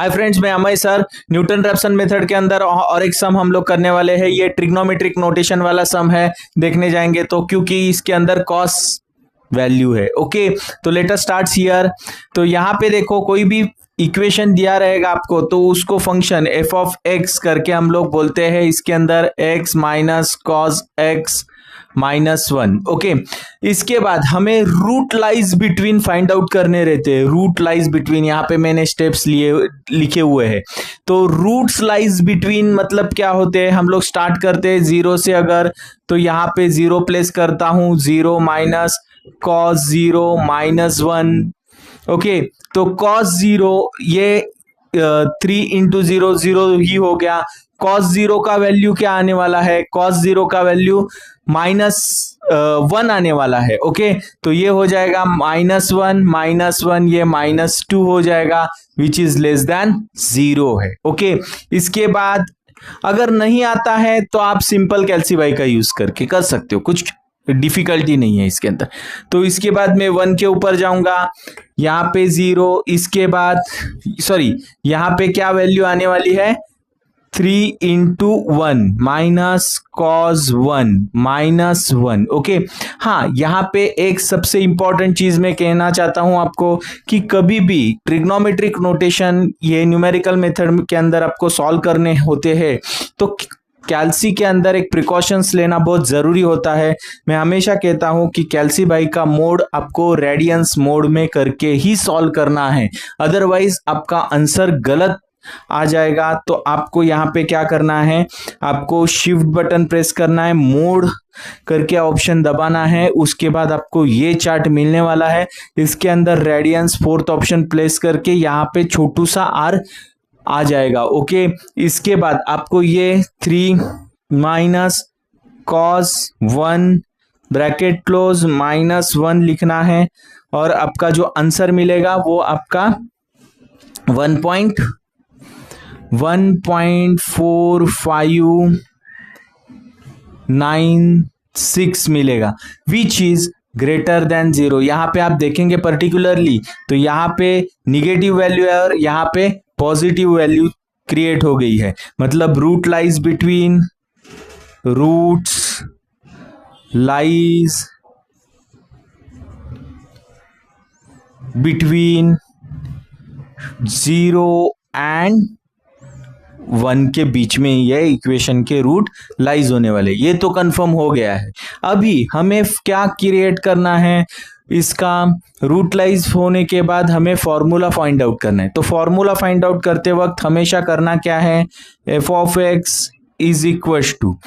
Hi friends, मैं Amay sir. Newton Raphson method के अंदर और एक सम हम लोग करने वाले हैं। ये ट्रिग्नोमेट्रिक नोटेशन वाला सम है, देखने जाएंगे तो क्योंकि इसके अंदर कॉस वैल्यू है। ओके, तो लेट अस स्टार्ट हियर। तो यहाँ पे देखो, कोई भी इक्वेशन दिया रहेगा आपको तो उसको फंक्शन एफ ऑफ एक्स करके हम लोग बोलते हैं। इसके अंदर x minus cos x -1। Okay, इसके बाद हमें root lies between find out करने रहते हैं। रूट लाइज बिटवीन, यहाँ पे मैंने स्टेप्स लिखे हुए हैं। तो रूट्स लाइज बिटवीन मतलब क्या होते हैं, हम लोग स्टार्ट करते हैं जीरो से। अगर तो यहाँ पे जीरो प्लेस करता हूं, 0 माइनस कॉस 0 -1। ओके, तो कॉस 0 ये 3 इंटू 0 0 ही हो गया। कॉस 0 का वैल्यू क्या आने वाला है, कॉस 0 का वैल्यू -1 आने वाला है। ओके, तो ये हो जाएगा -1 ये -2 हो जाएगा, विच इज लेस देन 0 है। ओके, इसके बाद अगर नहीं आता है तो आप सिंपल कैल्सीफाई का यूज करके कर सकते हो, कुछ डिफिकल्टी नहीं है इसके अंदर। तो इसके बाद मैं 1 के ऊपर जाऊंगा, यहाँ पे 0, इसके बाद सॉरी यहाँ पे क्या वैल्यू आने वाली है, 3 इंटू 1 माइनस कॉस 1 -1। ओके, हाँ, यहाँ पे एक सबसे इंपॉर्टेंट चीज मैं कहना चाहता हूं आपको कि कभी भी ट्रिग्नोमेट्रिक नोटेशन ये न्यूमेरिकल मेथड के अंदर आपको सॉल्व करने होते हैं तो कैल्सी के अंदर एक प्रिकॉशंस लेना बहुत जरूरी होता है। मैं हमेशा कहता हूं कि कैल्सी भाई का मोड आपको रेडियंस मोड में करके ही सॉल्व करना है, अदरवाइज आपका आंसर गलत आ जाएगा। तो आपको यहाँ पे क्या करना है, आपको शिफ्ट बटन प्रेस करना है, मोड करके ऑप्शन दबाना है। उसके बाद आपको ये चार्ट मिलने वाला है। इसके अंदर रेडियंस फोर्थ ऑप्शन प्लेस करके यहाँ पे छोटू सा आर आ जाएगा। ओके, इसके बाद आपको ये 3 माइनस कॉस 1 ब्रैकेट क्लोज -1 लिखना है और आपका जो आंसर मिलेगा वो आपका 1.4596 मिलेगा, विच इज ग्रेटर देन 0। यहाँ पे आप देखेंगे पर्टिकुलरली तो यहाँ पे निगेटिव वैल्यू है और यहाँ पे पॉजिटिव वैल्यू क्रिएट हो गई है। मतलब root lies between, roots lies between 0 and 1 के बीच में ये इक्वेशन के रूट लाइज होने वाले। ये तो कंफर्म हो गया है। अभी हमें क्या क्रिएट करना है, इसका रूट लाइज होने के बाद हमें फॉर्मूला फाइंड आउट करना है। तो फॉर्मूला फाइंड आउट करते वक्त हमेशा करना क्या है, f of x is equal to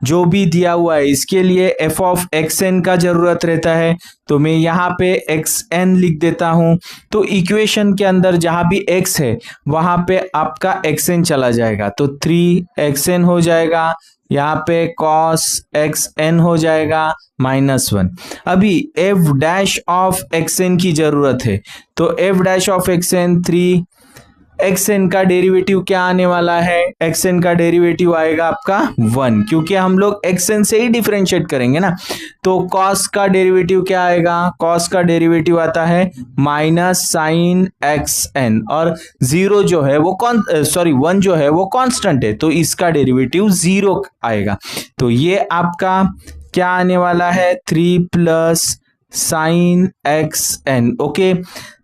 जो भी दिया हुआ है इसके लिए एफ ऑफ एक्स एन का जरूरत रहता है। तो मैं यहाँ पे एक्स एन लिख देता हूं। तो इक्वेशन के अंदर जहां भी एक्स है वहां पे आपका एक्स एन चला जाएगा, तो 3xn हो जाएगा। यहाँ पे cos xn हो जाएगा -1। अभी f डैश ऑफ xn की जरूरत है, तो f dash of xn 3xn का डेरिवेटिव क्या आने वाला है, xn का डेरिवेटिव आएगा आपका 1, क्योंकि हम लोग xn से ही डिफरेंशिएट करेंगे ना। तो cos का डेरिवेटिव क्या आएगा, cos का डेरिवेटिव आता है -sin xn और 0 जो है वो 1 जो है वो कांस्टेंट है, तो इसका डेरिवेटिव 0 आएगा। तो ये आपका क्या आने वाला है, 3 प्लस sin xn। ओके,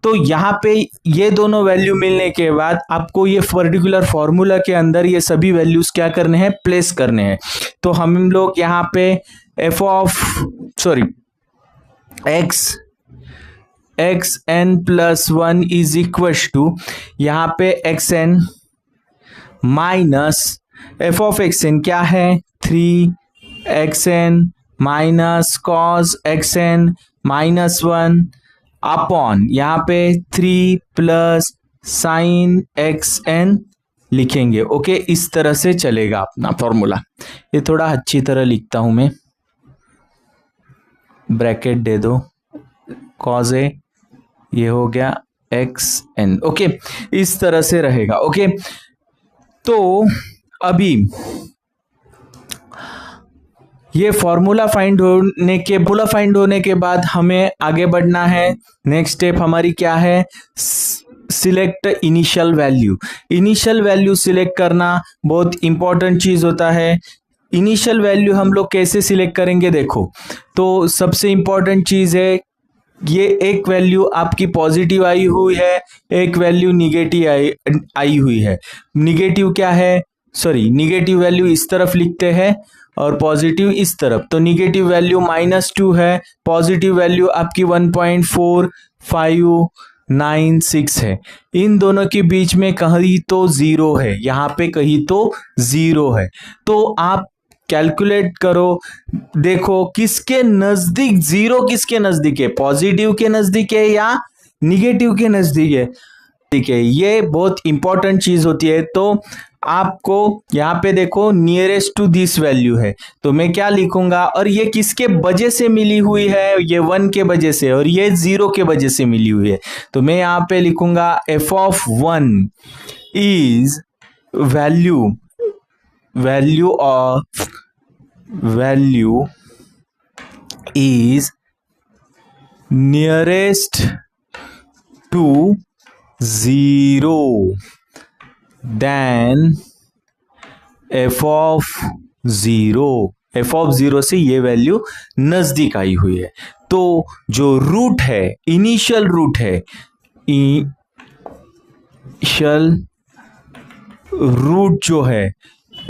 तो यहाँ पे ये दोनों वैल्यू मिलने के बाद आपको ये पर्टिकुलर फॉर्मूला के अंदर ये सभी वैल्यूज क्या करने हैं, प्लेस करने हैं। तो हम लोग यहाँ पे f of xn + 1 is equal to यहाँ पे xn minus f of xn क्या है, 3xn minus cos xn -1 upon यहाँ पे 3 प्लस sin xn लिखेंगे। ओके, इस तरह से चलेगा अपना फॉर्मूला। ये थोड़ा अच्छी तरह लिखता हूं मैं, ब्रैकेट दे दो, cos a ये हो गया xn। ओके, इस तरह से रहेगा। ओके, तो अभी ये फॉर्मूला फाइंड होने के बाद हमें आगे बढ़ना है। नेक्स्ट स्टेप हमारी क्या है, select initial value. Initial value select करना बहुत इंपॉर्टेंट चीज होता है। इनिशियल वैल्यू हम लोग कैसे सिलेक्ट करेंगे देखो, तो सबसे इंपॉर्टेंट चीज है, ये एक वैल्यू आपकी पॉजिटिव आई हुई है, एक वैल्यू निगेटिव आई हुई है। निगेटिव क्या है, सॉरी, निगेटिव वैल्यू इस तरफ लिखते हैं और पॉजिटिव इस तरफ। तो निगेटिव वैल्यू -2 है, पॉजिटिव वैल्यू आपकी 1.4596 है। इन दोनों के बीच में कहीं तो जीरो है, यहाँ पे कहीं तो जीरो है। तो आप कैलकुलेट करो, देखो किसके नजदीक जीरो, किसके नजदीक है, पॉजिटिव के नजदीक है या निगेटिव के नजदीक है। ठीक है, ये बहुत इंपॉर्टेंट चीज होती है। तो आपको यहाँ पे देखो नियरेस्ट टू दिस वैल्यू है, तो मैं क्या लिखूंगा, और ये किसके वजह से मिली हुई है, ये 1 के वजह से, और ये 0 के वजह से मिली हुई है। तो मैं यहाँ पे लिखूंगा f(1) is value is nearest to 0 then f(0) से ये वैल्यू नजदीक आई हुई है। तो जो रूट है, इनिशियल रूट है, इनिशियल रूट जो है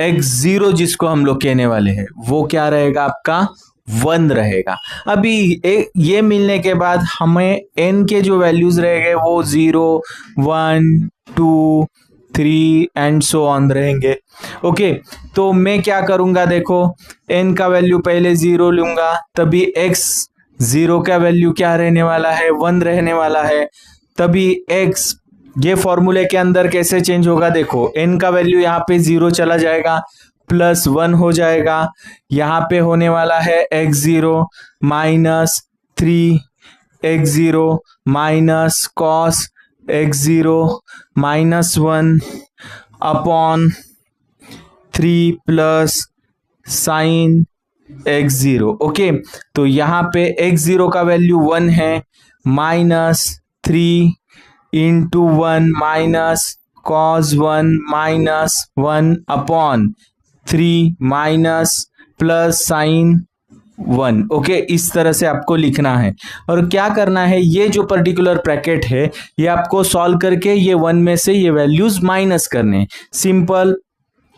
x0 जिसको हम लोग कहने वाले हैं, वो क्या रहेगा, आपका 1 रहेगा। अभी ये मिलने के बाद हमें n के जो वैल्यूज रहेंगे वो 0, 1, 2, 3 एंड सो ऑन रहेंगे। ओके, तो मैं क्या करूंगा, देखो n का वैल्यू पहले 0 लूंगा, तभी x0 का वैल्यू क्या रहने वाला है, 1 रहने वाला है। तभी x ये फॉर्मूले के अंदर कैसे चेंज होगा, देखो n का वैल्यू यहाँ पे 0 चला जाएगा, +1 हो जाएगा। यहाँ पे होने वाला है x0 -3 x0 minus cos x0 -1 upon 3 plus sign x0। Okay, तो यहाँ पे x0 का वैल्यू 1 है, -3 into 1 minus cos 1 -1 upon 3 minus plus sign 1। Okay, इस तरह से आपको लिखना है। और क्या करना है, ये जो पर्टिकुलर ब्रैकेट है ये आपको सॉल्व करके ये 1 में से ये वैल्यूज माइनस करने, सिंपल।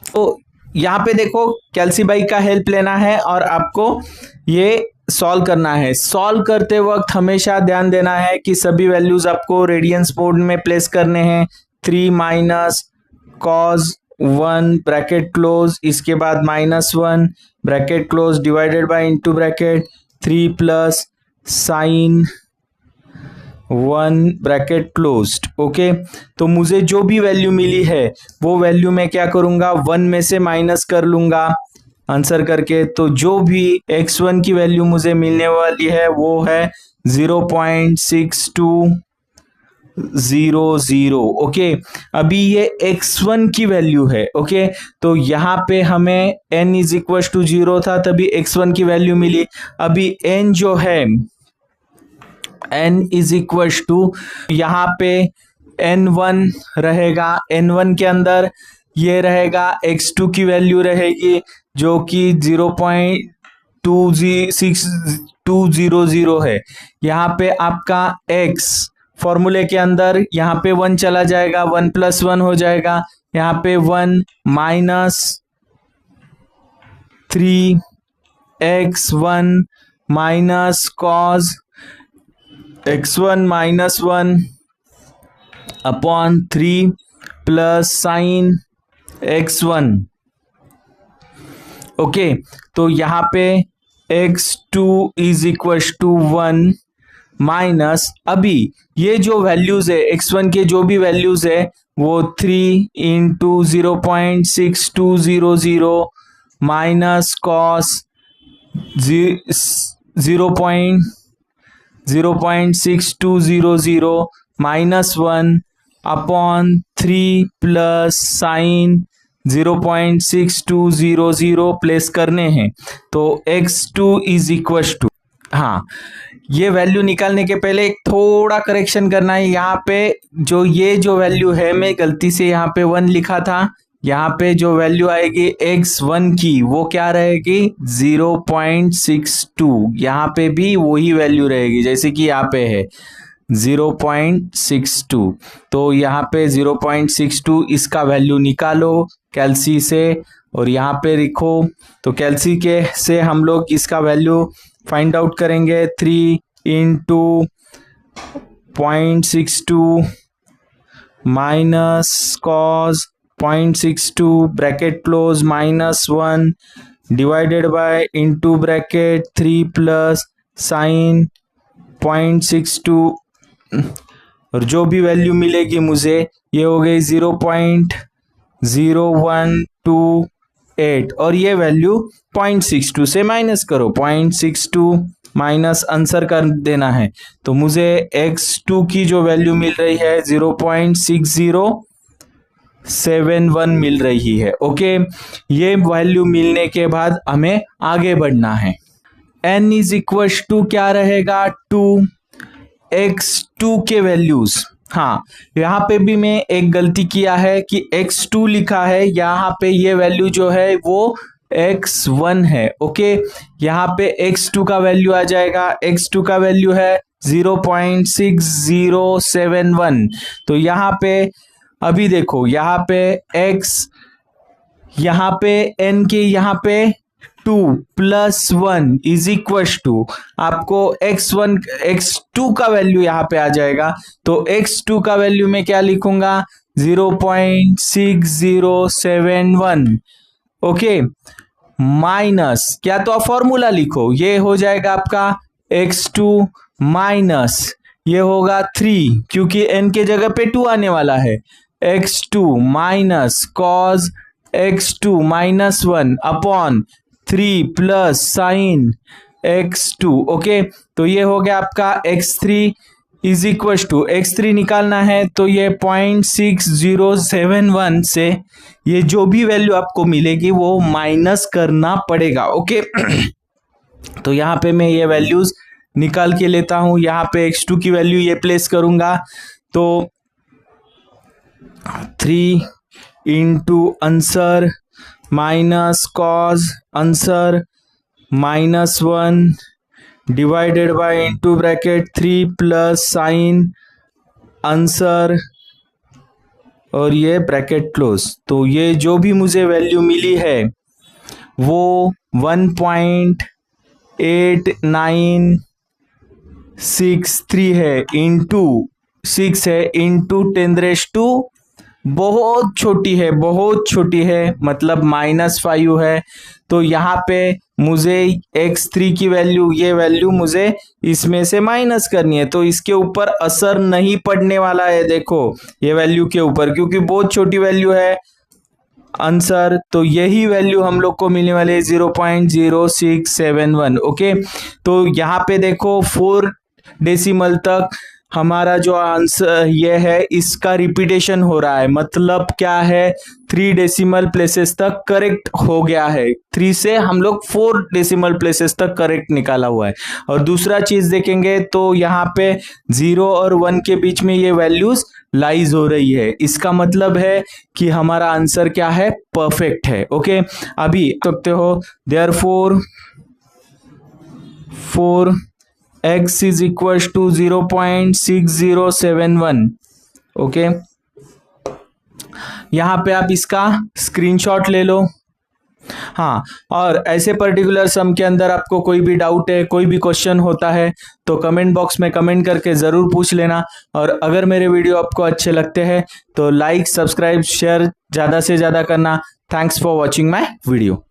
तो यहाँ पे देखो कैल्सी का हेल्प लेना है और आपको ये सॉल्व करना है। सॉल्व करते वक्त हमेशा ध्यान देना है कि सभी वैल्यूज आपको रेडियंस मोड में प्लेस करने हैं। 3 माइनस कॉस 1 ब्रैकेट क्लोज, इसके बाद -1 bracket close divided by into bracket 3 plus sign 1 bracket closed. Okay, तो मुझे जो भी वैल्यू मिली है वो वैल्यू मैं क्या करूंगा, 1 में से माइनस कर लूंगा आंसर करके। तो जो भी x1 की वैल्यू मुझे मिलने वाली है वो है 0.6200। ओके, अभी ये x1 की वैल्यू है। ओके, तो यहाँ पे हमें n इज इक्वल टू 0 था, तभी x1 की वैल्यू मिली। अभी n जो है, n इज इक्वल टू, यहाँ पे n1 रहेगा, n1 के अंदर ये रहेगा, x2 की वैल्यू रहेगी जो कि 0.26200 है। यहाँ पे आपका x फॉर्मूले के अंदर यहाँ पे 1 चला जाएगा, 1 + 1 हो जाएगा। यहाँ पे 1 -3 x1 minus cos x1 -1 upon 3 plus sign x1। Okay, तो यहाँ पे x2 is equal to 1 minus, अभी ये जो वैल्यूज है x1 के जो भी वैल्यूज है वो 3 into 0.6200 minus cos 0.6200 -1 upon 3 plus sign 0.6200 place करने हैं। तो x2 इज इक्वल टू, हाँ ये वैल्यू निकालने के पहले एक थोड़ा करेक्शन करना है। यहाँ पे ये जो वैल्यू है, मैं गलती से यहाँ पे 1 लिखा था। यहाँ पे जो वैल्यू आएगी x1 की वो क्या रहेगी 0.62। यहाँ पे भी वही वैल्यू रहेगी जैसे कि यहाँ पे है 0.62। तो यहाँ पे 0.62 इसका वैल्यू निकालो कैल्सी से और यहाँ पे लिखो। तो कैल्सी के से हम लोग इसका वैल्यू फाइंड आउट करेंगे। 3 into 0.62 minus cos 0.62 bracket close -1 divided by into bracket 3 plus sign 0.62 और जो भी वैल्यू मिलेगी मुझे ये हो गई 0.0128 और ये वैल्यू 0.62 से माइनस करो। 0.62 माइनस आंसर कर देना है। तो मुझे x2 की जो वैल्यू मिल रही है 0.6071 मिल रही है। ओके, ये वैल्यू मिलने के बाद हमें आगे बढ़ना है। n इज इक्वल टू क्या रहेगा 2 x2 के वैल्यूज। हाँ, यहाँ पे भी मैं एक गलती किया है कि x2 लिखा है, यहाँ पे ये वैल्यू जो है वो x1 है। ओके, यहाँ पे x2 का वैल्यू आ जाएगा। x2 का वैल्यू है 0.6071। तो यहाँ पे अभी देखो, यहाँ पे x, यहाँ पे n के यहाँ पे 2 प्लस 1 इज इक्वल टू आपको x1 x2 का वैल्यू यहाँ पे आ जाएगा। तो x2 का वैल्यू में क्या लिखूंगा 0.6071। ओके, माइनस क्या, तो आप फॉर्मूला लिखो। ये हो जाएगा आपका x2 माइनस ये होगा 3 क्योंकि n के जगह पे 2 आने वाला है। x2 minus cos x2 -1 upon 3 plus sign x2। Okay, तो ये हो गया आपका x3 is equal to x3 निकालना है तो ये 0.6071 से ये जो भी वैल्यू आपको मिलेगी वो माइनस करना पड़ेगा। ओके, तो यहाँ पे मैं ये वैल्यूज निकाल के लेता हूँ। यहाँ पे x2 की वैल्यू ये प्लेस करूंगा तो 3 into answer minus cos answer -1 divided by into bracket 3 plus sign answer और ये ब्रैकेट क्लोज। तो ये जो भी मुझे वैल्यू मिली है वो 1.8963 है इंटू 6 है इंटू 10⁻⁴ बहुत छोटी है, बहुत छोटी है, मतलब -5 है। तो यहाँ पे मुझे x3 की वैल्यू, ये वैल्यू मुझे इसमें से माइनस करनी है। तो इसके ऊपर असर नहीं पड़ने वाला है, देखो ये वैल्यू के ऊपर, क्योंकि बहुत छोटी वैल्यू है आंसर। तो यही वैल्यू हम लोग को मिलने वाले 0.0671। ओके, तो यहाँ पे देखो 4 डेसिमल तक हमारा जो आंसर ये है इसका रिपीटेशन हो रहा है, मतलब क्या है 3 डेसिमल प्लेसेस तक करेक्ट हो गया है। 3 से हम लोग 4 डेसिमल प्लेसेस तक करेक्ट निकाला हुआ है। और दूसरा चीज देखेंगे तो यहाँ पे 0 और 1 के बीच में ये वैल्यूज लाइज हो रही है, इसका मतलब है कि हमारा आंसर क्या है, परफेक्ट है। ओके, अभी सकते हो therefore 4 x is equal to 0.6071। Okay, यहाँ पे आप इसका स्क्रीनशॉट ले लो। हाँ, और ऐसे पर्टिकुलर सम के अंदर आपको कोई भी डाउट है, कोई भी क्वेश्चन होता है तो कमेंट बॉक्स में कमेंट करके ज़रूर पूछ लेना। और अगर मेरे वीडियो आपको अच्छे लगते हैं तो लाइक, सब्सक्राइब, शेयर ज़्यादा से ज़्यादा करना। Thanks for watching my video.